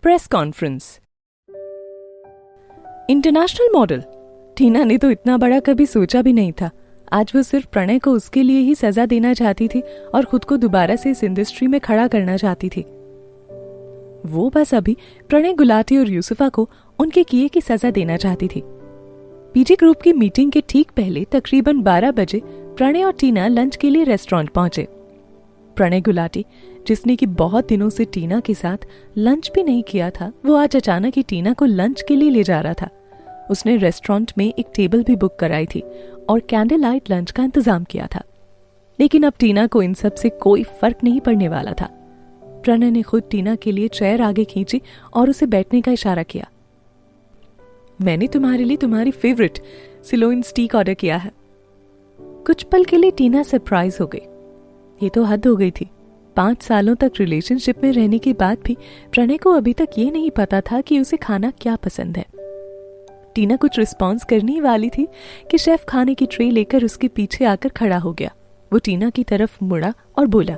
Press conference. International model. Tina ने तो इतना बड़ा कभी सोचा भी नहीं था। आज वो सिर्फ प्रणय को उसके लिए ही सजा देना चाहती थी और खुद को दोबारा से इस इंडस्ट्री में खड़ा करना चाहती थी। वो बस अभी प्रणय गुलाटी और यूसुफा को उनके किए की सजा देना चाहती थी। पीजी ग्रुप की मीटिंग के ठीक पहले तकरीबन 12 बजे प्रणय और टीना लंच के लिए रेस्टोरेंट पहुंचे। प्रणय गुलाटी, जिसने कि बहुत दिनों से टीना के साथ लंच भी नहीं किया था, वो आज अचानक ही टीना को लंच के लिए ले जा रहा था। उसने रेस्टोरेंट में एक टेबल भी बुक कराई थी और कैंडल लाइट लंच का इंतजाम किया था। लेकिन अब टीना को इन सब से कोई फर्क नहीं पड़ने वाला था। प्रणय ने खुद टीना के लिए चेयर आगे खींची और उसे बैठने का इशारा किया। मैंने तुम्हारे लिए तुम्हारी फेवरेट सिलोइन स्टीक ऑर्डर किया है। कुछ पल के लिए टीना सरप्राइज हो गई। ये तो हद हो गई थी। 5 सालों तक रिलेशनशिप में रहने के बाद भी प्रणय को अभी तक ये नहीं पता था कि उसे खाना क्या पसंद है। टीना कुछ रिस्पॉन्स करने वाली थी कि शेफ खाने की ट्रे लेकर उसके पीछे आकर खड़ा हो गया। वो टीना की तरफ मुड़ा और बोला,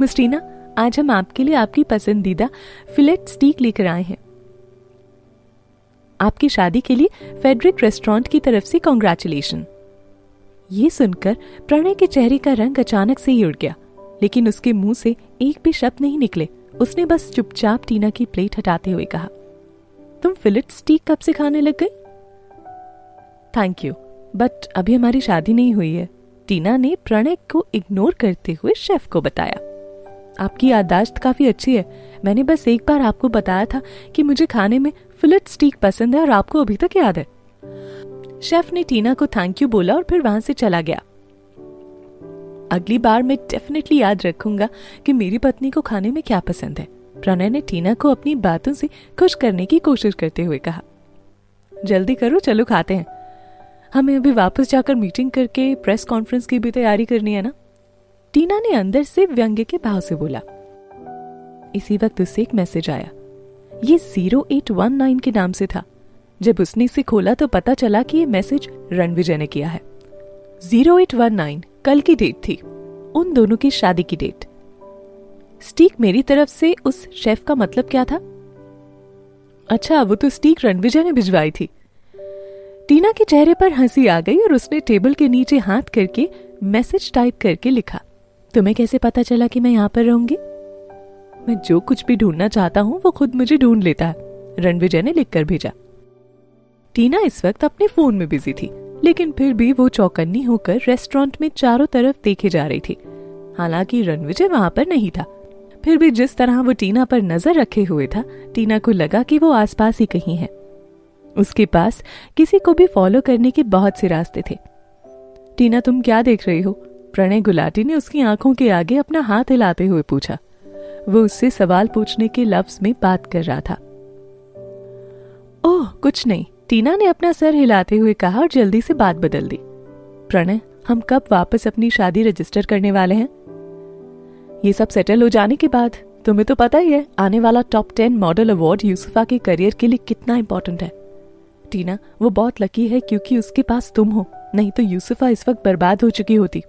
मिस टीना, आज हम आपके लिए आपकी पसंदीदा फिलेट स्टीक लेकर आए हैं। आपकी शादी के लिए फेडरिक रेस्टोरेंट की तरफ से कांग्रेचुलेशन। ये सुनकर प्रणय के चेहरे का रंग अचानक से ही उड़ गया, लेकिन उसके मुंह से एक भी शब्द नहीं निकले। उसने बस चुपचाप टीना की प्लेट हटाते हुए कहा, तुम फिलेट स्टीक कब से खाने लग गई? थैंक यू, बट अभी हमारी शादी नहीं हुई है, टीना ने प्रणय को इग्नोर करते हुए शेफ को बताया। आपकी याददाश्त काफी अच्छी है। मैंने बस एक बार आपको बताया था कि मुझे खाने में फिलेट स्टीक पसंद है और आपको अभी तक याद है। शेफ ने टीना को थैंक यू बोला और फिर वहां से चला गया। अगली बार मैं डेफिनेटली याद रखूंगा कि मेरी पत्नी को खाने में क्या पसंद है, प्रणय ने टीना को अपनी बातों से खुश करने की कोशिश करते हुए कहा। जल्दी करो, चलो खाते हैं। हमें अभी वापस जाकर मीटिंग करके प्रेस कॉन्फ्रेंस की भी तैयारी करनी है ना, टीना ने अंदर से व्यंग्य के भाव से बोला। इसी वक्त उससे एक मैसेज आया। ये 0819 के नाम से था। जब उसने इसे खोला तो पता चला कि ये मैसेज रणविजय ने किया है। 0819 कल की डेट थी, उन दोनों की शादी की डेट। स्टीक मेरी तरफ से उस शेफ का मतलब क्या था? अच्छा, वो तो स्टीक रणविजय ने भिजवाई थी। टीना के चेहरे पर हंसी आ गई और उसने टेबल के नीचे हाथ करके मैसेज टाइप करके लिखा, तुम्हें कैसे पता चला कि मैं यहाँ पर रहूंगी? मैं जो कुछ भी ढूंढना चाहता हूँ वो खुद मुझे ढूंढ लेता है, रणविजय ने लिखकर भेजा। टीना इस वक्त अपने फोन में बिजी थी, लेकिन फिर भी वो चौकन्नी होकर रेस्टोरेंट में चारों तरफ देखे जा रही थी। हालांकि रणविजय वहां पर नहीं था, फिर भी जिस तरह वो टीना पर नजर रखे हुए था, टीना को लगा कि वो आसपास ही कहीं है। उसके पास किसी को भी फॉलो करने के बहुत से रास्ते थे। टीना, तुम क्या देख रही हो? प्रणय गुलाटी ने उसकी आंखों के आगे अपना हाथ हिलाते हुए पूछा। वो उससे सवाल पूछने के लफ्ज में बात कर रहा था। ओह, कुछ नहीं, टीना ने अपना सर हिलाते हुए कहा और जल्दी से बात बदल दी। प्रणय, हम कब वापस अपनी शादी रजिस्टर करने वाले हैं? ये सब सेटल हो जाने के बाद। तुम्हें तो पता ही है आने वाला टॉप 10 मॉडल अवार्ड यूसुफा के करियर के लिए कितना इंपॉर्टेंट है। टीना, वो बहुत लकी है क्योंकि उसके पास तुम हो, नहीं तो यूसुफा इस वक्त बर्बाद हो चुकी होती।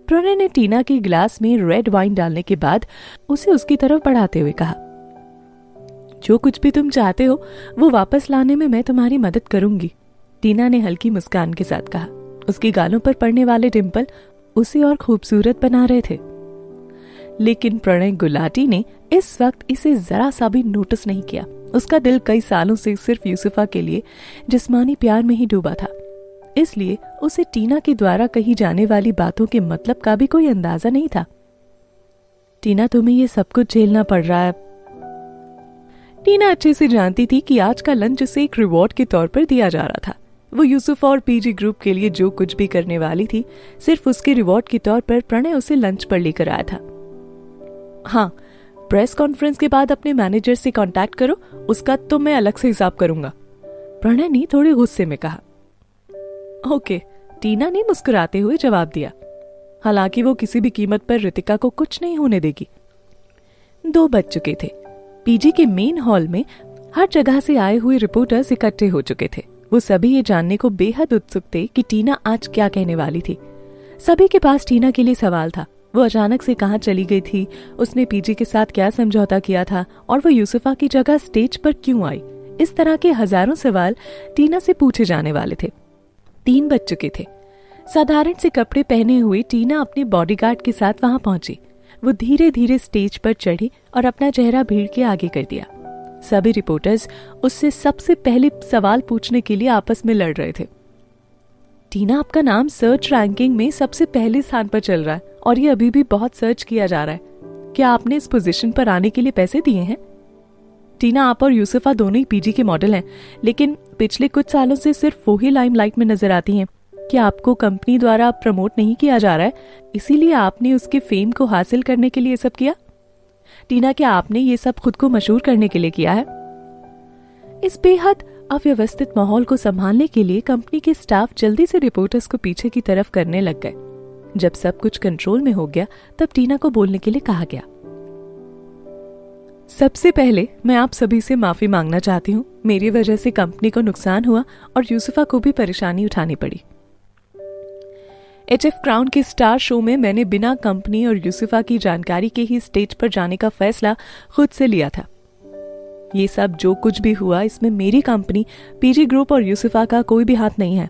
प्रणय ने टीना के गिलास में रेड वाइन डालने के बाद उसे उसकी तरफ बढ़ाते हुए कहा, जो कुछ भी तुम चाहते हो वो वापस लाने में मैं तुम्हारी मदद करूंगी, टीना ने हल्की मुस्कान के साथ कहा। उसकी गालों पर पड़ने वाले डिंपल उसे और खूबसूरत बना रहे थे। लेकिन प्रणय गुलाटी ने इस वक्त इसे जरा सा भी नोटिस नहीं किया। उसका दिल कई सालों से सिर्फ यूसुफा के लिए जिस्मानी प्यार में ही डूबा था, इसलिए उसे टीना के द्वारा कही जाने वाली बातों के मतलब का भी कोई अंदाजा नहीं था। टीना, तुम्हें ये सब कुछ झेलना पड़ रहा है। टीना अच्छे से जानती थी कि आज का लंच उसे एक रिवॉर्ड के तौर पर दिया जा रहा था। वो यूसुफा और पीजी ग्रुप के लिए जो कुछ भी करने वाली थी, सिर्फ उसके रिवॉर्ड के तौर पर प्रणय उसे लंच पर लेकर आया था। हाँ, प्रेस कॉन्फ्रेंस के बाद अपने मैनेजर से कांटेक्ट करो, उसका तो मैं अलग से हिसाब करूंगा, प्रणय ने थोड़े गुस्से में कहा। ओके, टीना ने मुस्कुराते हुए जवाब दिया। हालांकि वो किसी भी कीमत पर रितिका को कुछ नहीं होने देगी। 2 बज चुके थे। पीजी के मेन हॉल में हर जगह से आए हुए रिपोर्टर्स इकट्ठे हो चुके थे। वो सभी ये जानने को बेहद उत्सुक थे कि टीना आज क्या कहने वाली थी। सभी के पास टीना के लिए सवाल था। वो अचानक से कहाँ चली गई थी, उसने पीजी के साथ क्या समझौता किया था और वो यूसुफा की जगह स्टेज पर क्यों आई। इस तरह के हजारों सवाल टीना से पूछे जाने वाले थे। 3 बज चुके थे। साधारण से कपड़े पहने हुए टीना अपने बॉडीगार्ड के साथ वहां पहुंची। वो धीरे धीरे स्टेज पर चढ़ी और अपना चेहरा भीड़ के आगे कर दिया। सभी रिपोर्टर्स उससे सबसे पहले सवाल पूछने के लिए आपस में लड़ रहे थे। टीना, आपका नाम सर्च रैंकिंग में सबसे पहले स्थान पर चल रहा है और ये अभी भी बहुत सर्च किया जा रहा है। क्या आपने इस पोजीशन पर आने के लिए पैसे दिए हैं? टीना, आप और यूसुफा दोनों ही पीजी के मॉडल हैं, लेकिन पिछले कुछ सालों से सिर्फ वो ही लाइमलाइट में नजर आती हैं। क्या आपको कंपनी द्वारा प्रमोट नहीं किया जा रहा है, इसीलिए आपने उसके फेम को हासिल करने के लिए सब किया? टीना, क्या आपने ये सब खुद को मशहूर करने के लिए किया है? इस बेहद अव्यवस्थित माहौल को संभालने के लिए कंपनी के स्टाफ जल्दी से रिपोर्टर्स को पीछे की तरफ करने लग गए। जब सब कुछ कंट्रोल में हो गया तब टीना को बोलने के लिए कहा गया। सबसे पहले मैं आप सभी से माफी मांगना चाहती हूँ। मेरी वजह से कंपनी को नुकसान हुआ और यूसुफा को भी परेशानी उठानी पड़ी। HF क्राउन के स्टार शो में मैंने बिना कंपनी और यूसुफा की जानकारी के ही स्टेज पर जाने का फैसला खुद से लिया था। ये सब जो कुछ भी हुआ इसमें मेरी कंपनी, पीजी ग्रुप और यूसुफा का कोई भी हाथ नहीं है।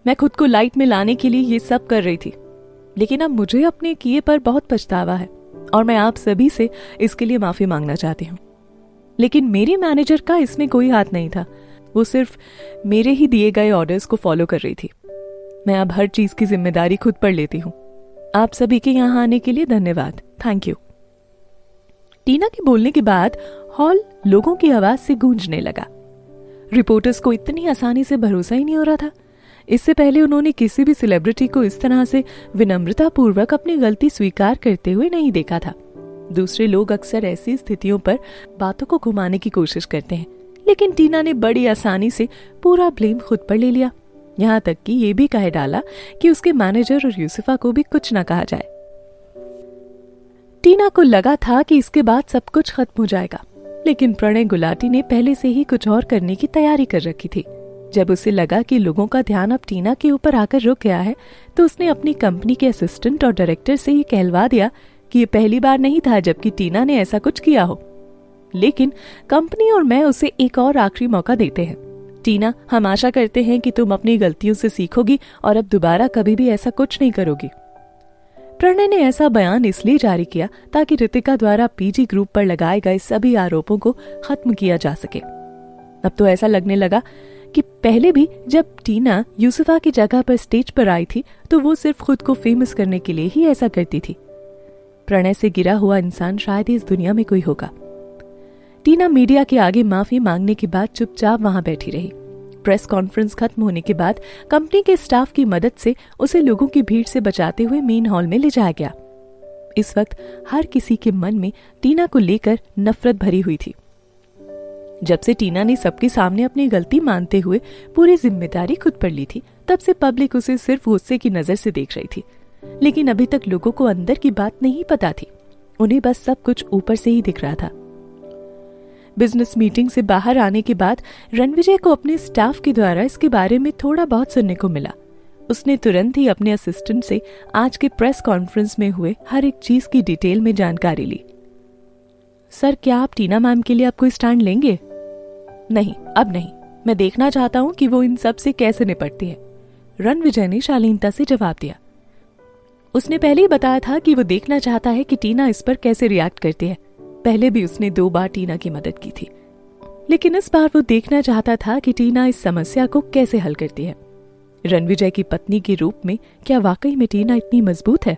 मैं खुद को लाइट में लाने के लिए ये सब कर रही थी, लेकिन अब मुझे अपने किए पर बहुत पछतावा है और मैं आप सभी से इसके लिए माफी मांगना चाहती हूँ। लेकिन मेरी मैनेजर का इसमें कोई हाथ नहीं था। वो सिर्फ मेरे ही दिए गए ऑर्डर्स को फॉलो कर रही थी। मैं अब हर चीज की जिम्मेदारी खुद पर लेती हूँ। आप सभी के यहाँ आने के लिए धन्यवाद। Thank you. टीना के बोलने के बाद हॉल लोगों की आवाज से गूंजने लगा। रिपोर्टर्स को इतनी आसानी से भरोसा ही नहीं हो रहा था। इससे पहले उन्होंने किसी भी सेलिब्रिटी को इस तरह से विनम्रता पूर्वक अपनी गलती स्वीकार करते हुए नहीं देखा था। दूसरे लोग अक्सर ऐसी स्थितियों पर बातों को घुमाने की कोशिश करते हैं, लेकिन टीना ने बड़ी आसानी से पूरा ब्लेम खुद पर ले लिया। यहाँ तक कि ये भी कह डाला कि उसके मैनेजर और यूसुफा को भी कुछ न कहा जाए। टीना को लगा था कि इसके बाद सब कुछ खत्म हो जाएगा, लेकिन प्रणय गुलाटी ने पहले से ही कुछ और करने की तैयारी कर रखी थी। जब उसे लगा कि लोगों का ध्यान अब टीना के ऊपर आकर रुक गया है, तो उसने अपनी कंपनी के असिस्टेंट और डायरेक्टर से ये कहलवा दिया कि ये पहली बार नहीं था जबकि टीना ने ऐसा कुछ किया हो। लेकिन कंपनी और मैं उसे एक और आखिरी मौका देते हैं। टीना, हम आशा करते हैं कि तुम अपनी गलतियों से सीखोगी और अब दोबारा कभी भी ऐसा कुछ नहीं करोगी। प्रणय ने ऐसा बयान इसलिए जारी किया ताकि रितिका द्वारा पीजी ग्रुप पर लगाए गए सभी आरोपों को खत्म किया जा सके। अब तो ऐसा लगने लगा कि पहले भी जब टीना यूसुफा की जगह पर स्टेज पर आई थी तो वो सिर्फ खुद को फेमस करने के लिए ही ऐसा करती थी। प्रणय से गिरा हुआ इंसान शायद ही इस दुनिया में कोई होगा। टीना मीडिया के आगे माफी मांगने के बाद चुपचाप वहां बैठी रही। प्रेस कॉन्फ्रेंस खत्म होने के बाद कंपनी के स्टाफ की मदद से उसे लोगों की भीड़ से बचाते हुए मेन हॉल में ले जाया गया। इस वक्त हर किसी के मन में टीना को लेकर नफरत भरी हुई थी। जब से टीना ने सबके सामने अपनी गलती मानते हुए पूरी जिम्मेदारी खुद पर ली थी, तब से पब्लिक उसे सिर्फ गुस्से की नजर से देख रही थी। लेकिन अभी तक लोगों को अंदर की बात नहीं पता थी। उन्हें बस सब कुछ ऊपर से ही दिख रहा था। बिजनेस मीटिंग से बाहर आने के बाद रणविजय को अपने स्टाफ के द्वारा इसके बारे में थोड़ा बहुत सुनने को मिला। उसने तुरंत ही अपने असिस्टेंट से आज के प्रेस कॉन्फ्रेंस में हुए हर एक चीज की डिटेल में जानकारी ली। सर, क्या आप टीना मैम के लिए अब कोई स्टैंड लेंगे? नहीं, अब नहीं। मैं देखना चाहता हूं कि वो इन सब से कैसे निपटती है, रणविजय ने शालीनता से जवाब दिया। उसने पहले ही बताया था कि वो देखना चाहता है कि टीना इस पर कैसे रिएक्ट करती है। पहले भी उसने 2 बार टीना की मदद की थी, लेकिन इस बार वो देखना चाहता था कि टीना इस समस्या को कैसे हल करती है। रणविजय की पत्नी के रूप में क्या वाकई में टीना इतनी मजबूत है?